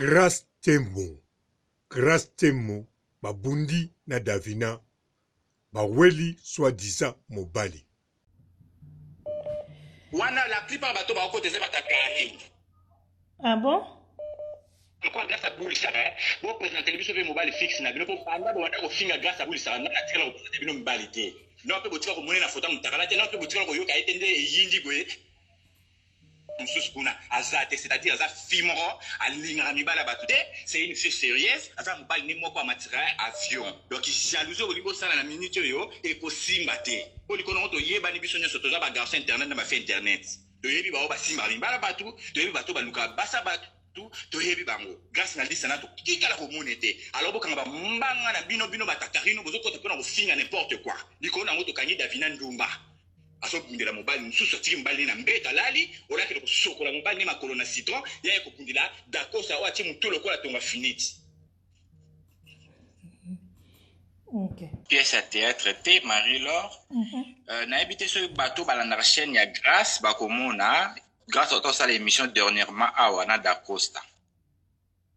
Grâce Temmo, babundi na Davina, baweli soi-disant mobali. Wana la plupart bateau ba côté c'est batakani. Ah bon? Pourquoi grâce à bouli ça bon présenter biso pe mobile fixe na bino pour panda bo wana ko finga grâce à bouli ça na tikala ko présenter bino mobile té. Non pe botika ko monena photo mutakala té non pe botika ko yoka etende yindi boye. Kuna azate c'est-à-dire aza fimoro alinga mibala batute c'est une fille sérieuse aza mobali ni moko matériel avion donc jalousie au niveau ça la minute yo et possible té pour les kono to yeba ni biso nyoso to za ba garçon internet na ba fait internet to yebi ba simba mibala batu to yebi batu baluka basa batu to yebi bango grâce na liste na to kikala ko monete alors bokanga ba mbanga na bino batakarino bozo ko to na ko finga n'importe quoi liko na moto kanyi Davina Ndumba aso bundela mobali mususu atiki mobali na mbeta lali olaki ko sokola mobali ni makolo na citron ya ko bundela d'accord ça wati mutu lokola tonga finiti. OK. Pièce à théâtre T Marie-Laure na habité sur bateau balanda chaîne ya grâce bakomona grâce à ça l'émission dernièrement à Wana d'Acosta.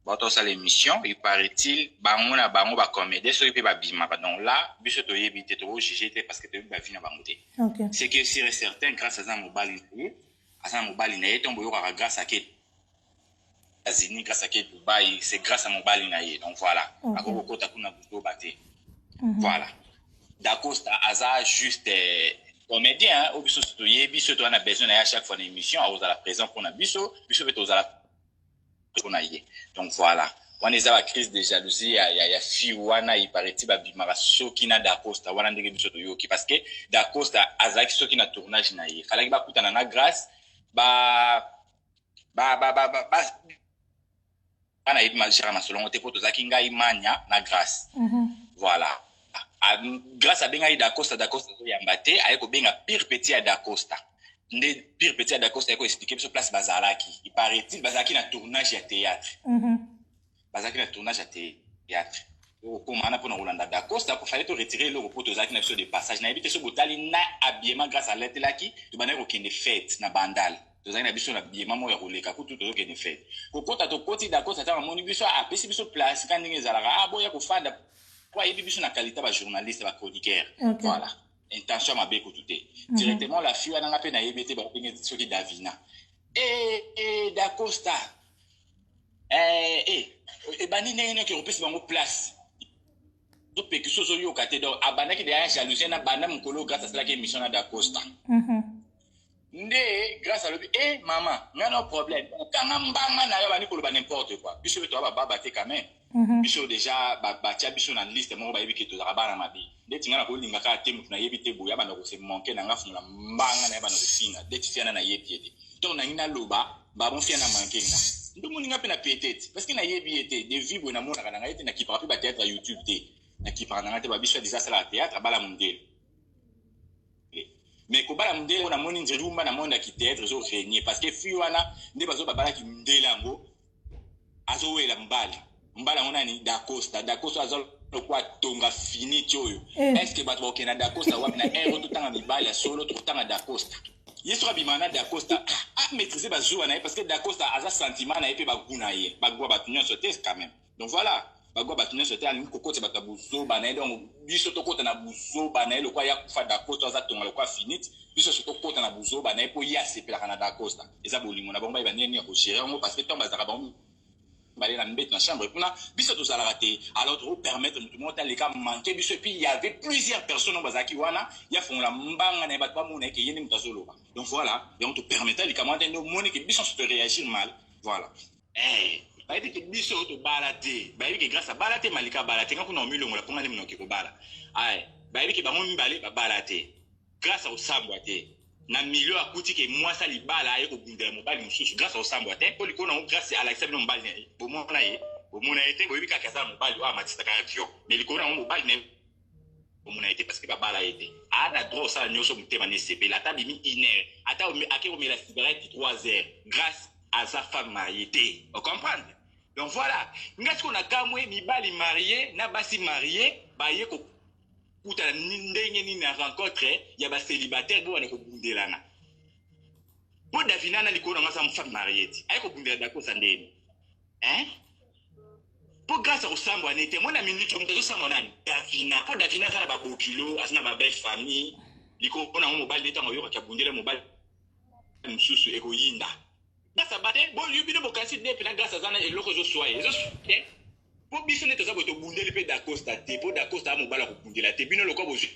Bateau ça l'émission il paraît-il bango na bango ba comédie so pe ba bima donc là biso to yebité to juger parce que to ba fina bangoté. OK. C'est que c'est certain grâce à ça mobali na yeto mboyo ka grâce à que Azini grâce à que Dubaï c'est grâce à mobali na yeto donc voilà akoko kota kuna buto baté. Voilà. D'Acosta aza juste comédien ou biso to yebiso to na besoin à chaque fois d'émission à la présent pour na biso peut aux la donc voilà on est à la crise de jalousie ya fi wana il paraît-il ba bimara soki na D'Acosta wana ndenge biso to yoki parce que D'Acosta azaki soki na tournage na ye fallait ba kutana na grâce ba ana yeba magera na selon te poto zaki ngai manya na grâce voilà grâce à benga D'Acosta to yambate ayeko benga pire petit à D'Acosta ndé pire petit à D'Acosta ayeko expliquer sur place bazalaki il paraît-il bazalaki na tournage ya théâtre bazalaki na tournage ya théâtre comme on a pour Rolanda D'Acosta pour fallait to retirer le repos to zaki na sur de passage na ebité so botali na habillement grâce à l'etelaki to bana ko kende fête na bandal to zaki na biso na habillement mo ya roleka ko tout to kende fête ko kota to koti D'Acosta ta moni biso a pesi biso place quand ndenge zalaka boya ko fanda quoi il biso na qualité ba journaliste ba chroniqueur voilà intention ma beko touté directement la fille na pe na yebete ba penye soki Davina et D'Acosta bani nene ki repesi bango place to pe ki soso yo kate do abana ki derrière jalousie na bana mukolo grâce à cela qui émission na D'Acosta ndé grâce à lui maman non problème kanga mbanga na yo bani ko ba n'importe quoi biso to ba baba te quand même biso déjà ba tia biso na liste mo ba yebi ki to za bana mabi ndé tinga na ko linga ka te mutu na yebi te boya bana ko se manquer na ngafu na mbanga na bana ko finga ndé tifiana na yebi ete to na ngina loba ba bon fiana manquer nga ndé mo linga pe na peut-être parce que na yebi ete de vivre na mona kana ete na ki pa ba théâtre YouTube te na ki pa na te ba biso déjà ça la théâtre bala mundele mais ko bala mundele na moni nzerumba na monde ki théâtre zo régner parce que fiwana ndé bazo babala ki mundele ngo azo wela mbala ngona ni D'Acosta azo kwa tonga fini choyo est-ce que bato okena D'Acosta wapi na ero tutanga mibala solo tutanga D'Acosta yeso abimana D'Acosta maîtriser bazua na parce que D'Acosta aza sentiment na epe baguna ye bagwa batunyo sote quand même donc voilà bagwa batunyo sote ali kokoti batabuzo bana donc biso tokota na buzo bana le kwa ya kufa D'Acosta aza tonga le kwa finite biso soto kota na buzo bana po ya sepela na D'Acosta eza bolingo na bango ba neni ya ko gérer ngo parce que tomba za bango balé na mbet na chambre kuna biso to sala raté alors pour permettre tout le monde les cas manquer biso puis il y avait plusieurs personnes bazaki wana ya fonga mbanga na batwa mona ke yeni mutazoloba donc voilà et on te permettait les commandes no moni que biso se réagir mal voilà ba dit que biso to balaté ba dit que grâce à balaté malika balaté quand on a mis le ngula ponga ni mnoki ko bala ba dit que ba mon balé ba balaté grâce au samboité na milieu akuti ke mwasa libala aye ko bundela mobali mususu grâce au sambo ate ko likona grâce à l'acceptation mobali ne bomona ete boyebi ka kaza mobali wa matista ka pio mais likona mobali ne bomona ete parce que babala ete ana droit ça nyoso mutema ne CP la table mi iner ata akero me la cigarette 3 heures grâce à sa femme mariée on comprend donc voilà ngati kona kamwe mibali marié na basi marié ba ye ko kuta ndenge ni na rencontre ya ba célibataire bo wana ko bundelana po Davina na likona ngasa mfa marié ay ko bundela D'Acosta ndeni Pour grâce au sambo on était mon ami tu me sambo nani Davina pour Davina ça ba bokilo asina ba belle famille liko on a un mobile d'état yo ka bundele mobile mususu ekoyinda grâce à bate bon yubi no bokasi de pe na grâce à zana eloko zo soye zo pour biso ne toza boto bundele pe d'Acosta te pour d'Acosta mobile ko bundela te bino loko bozu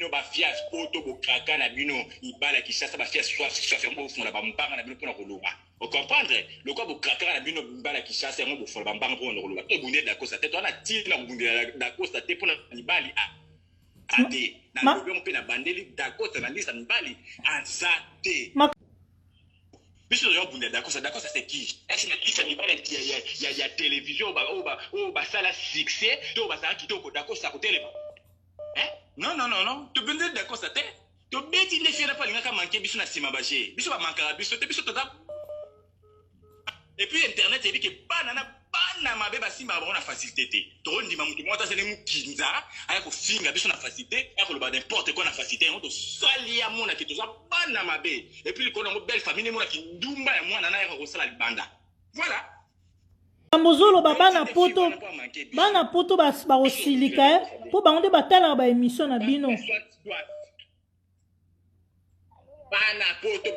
no ba fias poto bokaka na bino ibala ki sasa ba fias soit mo fona ba mpanga na bino pona ko loba o comprendre le quoi bokaka na bino mbala ki sasa mo bofola ba mpanga pona ko loba to bundele d'Acosta te to na ti na bundele d'Acosta te pona ibali ate na ko pe na bandeli d'Acosta na lista ibali azate biso yo bundele d'Acosta c'est qui est-ce que lista ibali il y a télévision ba sala succès to ba sala kitoko d'Acosta ko télé non. Tu bundle d'accord ça t'es. Tu bêtis les filles pas l'ingaka manquer biso na sima baché. Biso ba manquera biso te biso tota. Et puis internet il dit que bana mabe ba sima ba on a facilité te. To ndima mutu mota c'est mu kinza aya ko finga biso na facilité aya ko ba n'importe quoi na facilité on to salia mona ki to za bana mabe. Et puis ko na mo belle famille mona ki ndumba ya mwana na ya ko sala libanda. Voilà. Mbozolo bana poto ba osilika po bango de batala ba émission na bino bana poto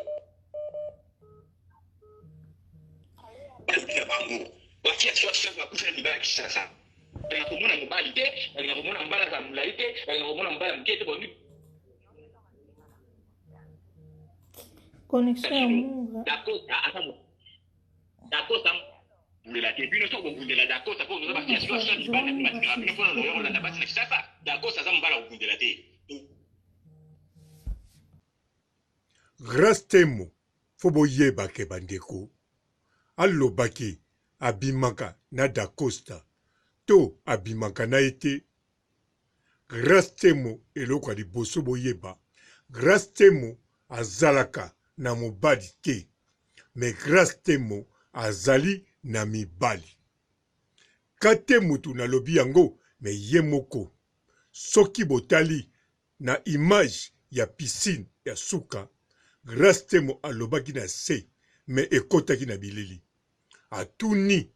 bango ba fiat soit ba kufa ni ba kisasa na komona mobali te na komona mbala za mulaite na komona mbala mkete boni connexion amour d'accord la tribune to bundela d'accord ça pour nous ba fiat soit ni ba na bino pona no la basi na kisasa d'accord ça mbala bundela te grâce temo fo boyeba ke bandeko alobaki abimaka na d'Acosta to abimaka na ete grâce temo eloko ya liboso boyeba grâce temo azalaka na mobali te me grâce temo azali na mibali kate mutu nalobi yango me ye moko soki botali na image ya piscine ya suka grâce temo alobaki na se me ekotaki na bilili atuni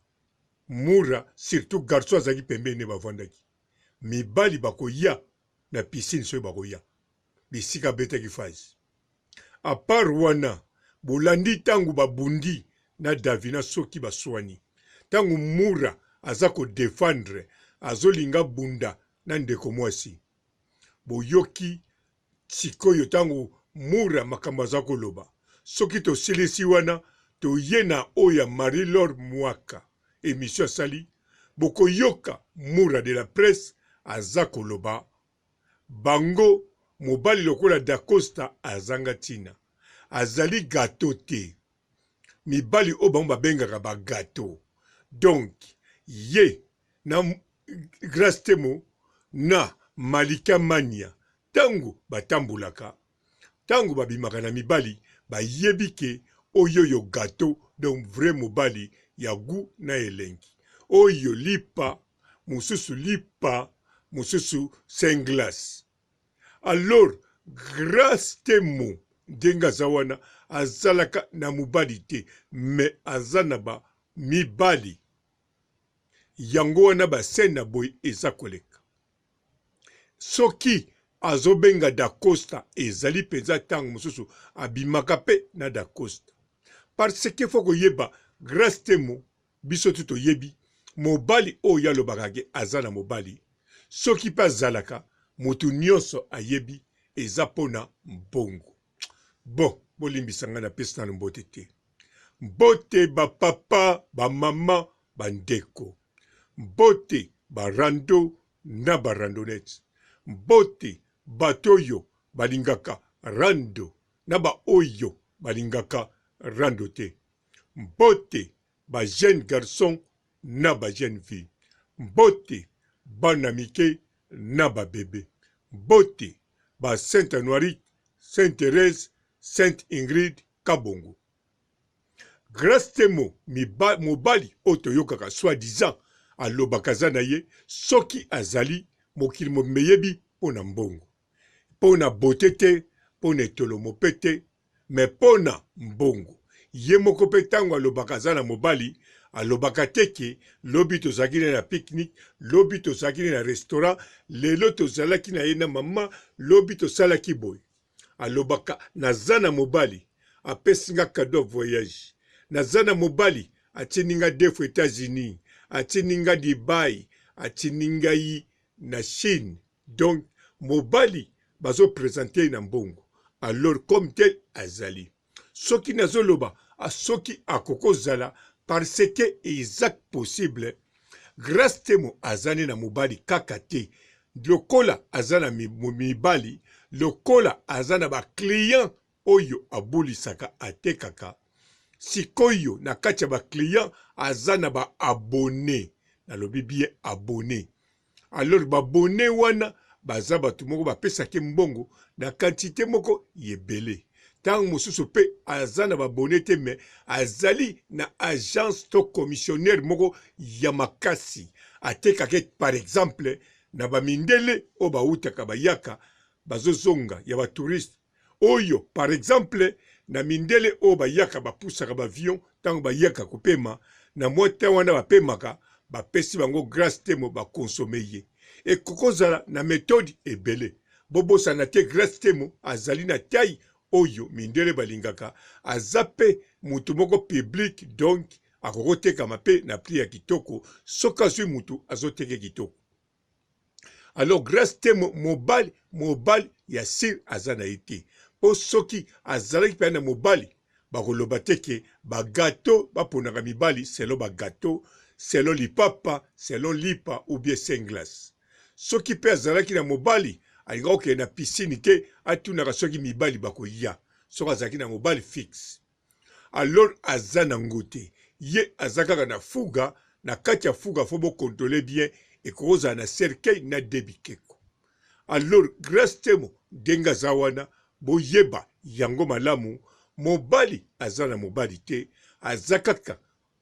mura surtout garçon azalaki pembeni bavandaki mibali bakoya na piscine soki bakoya bisika betaki phase apart wana bolandi tangu babundi na Davina soki baswani tangu mura aza ko défendre azolinga bunda na ndeko mwasi boyoki sikoyo tangu mura makambo aza koloba soki tosilisi wana toye na oya Marie-Laure Mwaka émission sali bokoyoka mura de la presse aza koloba bango mobali lokola d'Acosta azanga tina azali gato te mibali o bango babengaka ba gato donc ye na grâce temo na Malika Mania tangu batambulaka tangu babimaka na mibali bayebi ke oyo gato donc vrai mobali ya gu na elengi oyo lipa mususu senglas alors grâce temo ndenga zawana azalaka na mobali te me azana ba mibali yango wana basena boy eza koleka soki azobenga d'Acosta ezali penza tango mususu abimaka pe na d'Acosta parce que faut koyeba grâce temo biso tuto yebi mobali oyo alobaka ke aza na mobali soki pa zalaka mutu nyonso ayebi eza pona mbongo bon bolimbisanga na pesa na mbote te mbote bapapa bamama bandeko mbote barando na barandonete mbote bato oyo balingaka rando na baoyo balingaka rando te mbote ba jeune garçon na ba jeune fille mbote bana mike na ba bébé mbote ba Sainte Anoirie Sainte Thérèse Sainte Ingrid Kabongo grâce temo mobali otoyokaka soi-disant alobaka za na ye soki azali mokili momeyebi pona mbongo pona bote te pona etolomo pe te me pona mbongo ye moko pe tango alobaka za na mobali alobaka teke lobi tozalaki na pique-nique lobi tozalaki na restaurant lelo tozalaki na ye na mama lobi tosalaki boye alobaka naza na mobali apesinga cadeau voyage naza na mobali atininga defu États-Unis atininga Dubai atininga yi na Chine donc mobali bazo présenter na mbongo alors comme tel azali soki nazoloba soki akokozala parce que exact possible grâce temo azani na mobali kaka te lokola azana mibali lokola azana ba client oyo abulisaka atekaka sikoyo na kati ya ba client azana ba abonné nalobi bien abonné alors ba abonné wana baza batu moko bapesaki mbongo na quantité moko yebele tant mosusu pe azana ba abonné te me azali na agence to commissionnaire moko ya makasi atekaka par exemple na ba mindele o ba utaka bayaka bazozonga ya ba touriste oyo par exemple na mindele o bayaka bapusaka ba avion tango bayaka kopema na mota wana bapemaka bapesi bango grâce temo bakonsome ye ekokozala na méthode ebele bobosana te grâce temo azali na taille oyo mindele balingaka azape mutu moko public donc akokotekama pe na prix ya kitoko soki azwi mutu azoteke kitoko alors grâce temo mobali ya sir aza na ye te po soki azalaki mpe na mobali bakoloba teke bagato baponaka mibali selo bagato selo lipapa selo lipa ou bien senglas soki mpe azalaki na mobali alinga okende na piscine te atunaka soki mibali bakoya soki azalaki na mobali fixe alors aza nango te ye aza kaka na fuga na kati ya fuga fo bokontrole bien ekozala na cercueil na debikeko alors grâce temo ndenge aza wana boyeba yango malamu mobali aza na mobali te aza kaka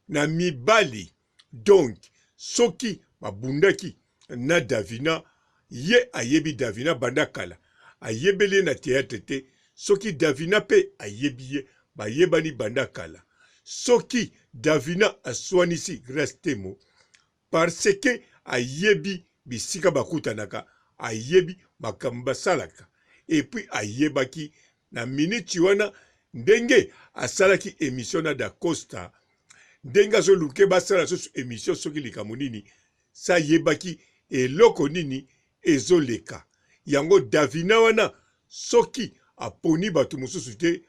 na mibali donc soki babundaki na Davina ye ayebi Davina banda kala ayebeli na théâtre te soki Davina pe ayebi ye bayebani banda kala soki Davina aswanisi grâce temo parce que ayebi bisika bakutanaka ayebi makambo basalaka et puis ayebaki na minute wana ndenge asalaki émission na Da Costa ndenge azoluke basala soso émission soki likambo nini sa yebaki eloko nini ezoleka yango Davina wana soki aponi bato mosusu te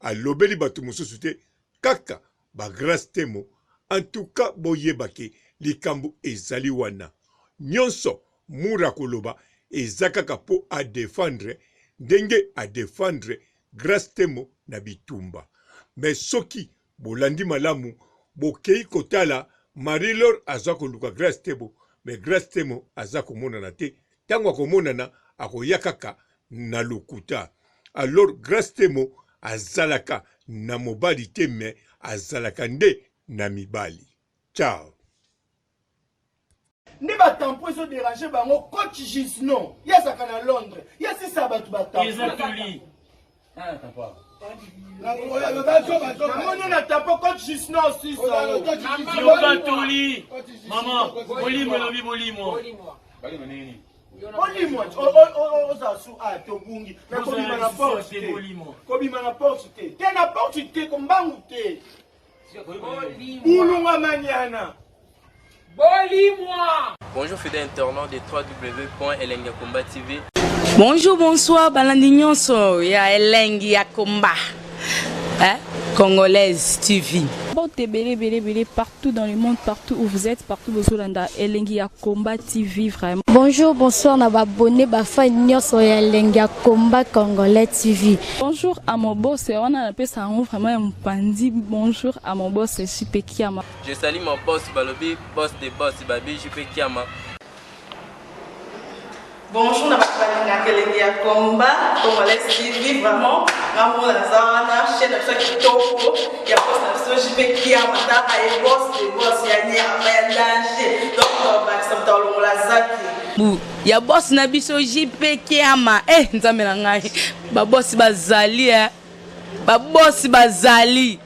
alobeli bato mosusu te kaka ba grâce temo en tout cas boyebake likambo ezali wana nyonso mura koloba ezakaka po a défendre ndenge a défendre grâce temo na bitumba mais soki bolandi malamu bokei kotala Marie-Laure aza koluka grâce temo mais grâce temo aza komonana te tango akomonana akoya kaka na lokuta alors grâce temo azalaka na mobali te mais azalaka nde na mibali ciao ne batampo ezo déranger bango coach Gisnon yazaka na Londres yasisa bato batampo ezatuli namoni na tampo coach Gisnon yobatuli mama bolimo elobi bolimo bolimo ozasu tobungi kobima na porte te kobima na porte te na porte te kombangu te bulunga maniana. Bonjour fidèles internautes de www.elengiakomba.tv. Bonjour, bonsoir, Balandignon, ya Elengi Yakomba, Congolaise TV. Bélé, partout dans le monde, partout où vous êtes, partout où vous êtes, Elengi Yakomba TV, vraiment. Bonjour, bonsoir, na abonné bafa nyonso ya Elengi Yakomba Congolais TV. Bonjour à mon boss, on a appelé ça vraiment un pandi. Bonjour à mon boss, JP Kiama. Je salue mon boss Balobi, boss des boss, Babi JP Kiama. Bonjour, na Elengi Yakomba Congolais TV, vraiment. Maman la zana, chaîne de chaque topo, il y a boss na JP Kiama, ta ay boss des boss, ya ni ya danger. Donc ba ça tolo la zaki. Ya boss na biso JP Kiama, nzambe na ngai. Ba boss bazali ba boss bazali.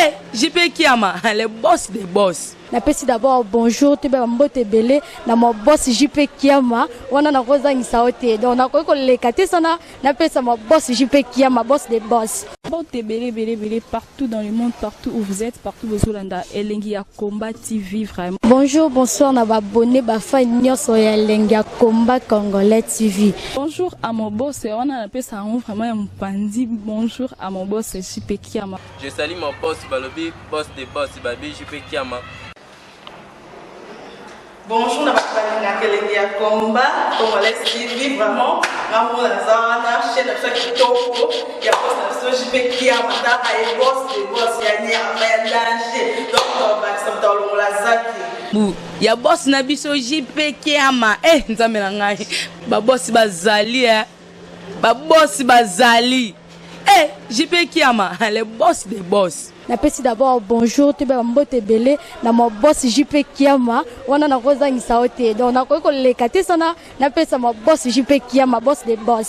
Eh, JP Kiama, le boss des boss. Napesi d'abord bonjour, tu vas mbote belé, na mon boss JP Kiama, wana na koza ngisaote. Donc na ko lekate sana, napesa mon boss JP Kiama, boss des boss. Mbote belé partout dans le monde, partout où vous êtes, partout où vous êtes, Elengi ya Komba TV vraiment. Bonjour, bonsoir, na ba abonné ba fan nyonso ya Elengi ya Komba Congolais TV. Bonjour à mon boss, on a appelé ça vraiment un pandi. Bonjour à mon boss JP Kiama. Je salue mon boss Balobi, boss des boss, Babi JP Kiama. Bonjour, na Elengi ya Komba Congolais TV vraiment. Ngamu la zana chaîne na chaque kitoko ya boss na JP Kiama ta ay boss de boss ya nya ya danger. Donc on va s'entendre la zaki. Ya boss na biso JP Kiama. Eh, nzambe na ngai. Ba boss bazali Ba boss bazali. Eh, JP Kiama, le boss des boss. Napesi d'abord bonjour, tu vas mbote belé, na mon boss JP Kiama, wana na koza ngisaote. Donc na ko lekate sana, napesa mon boss JP Kiama, boss des boss.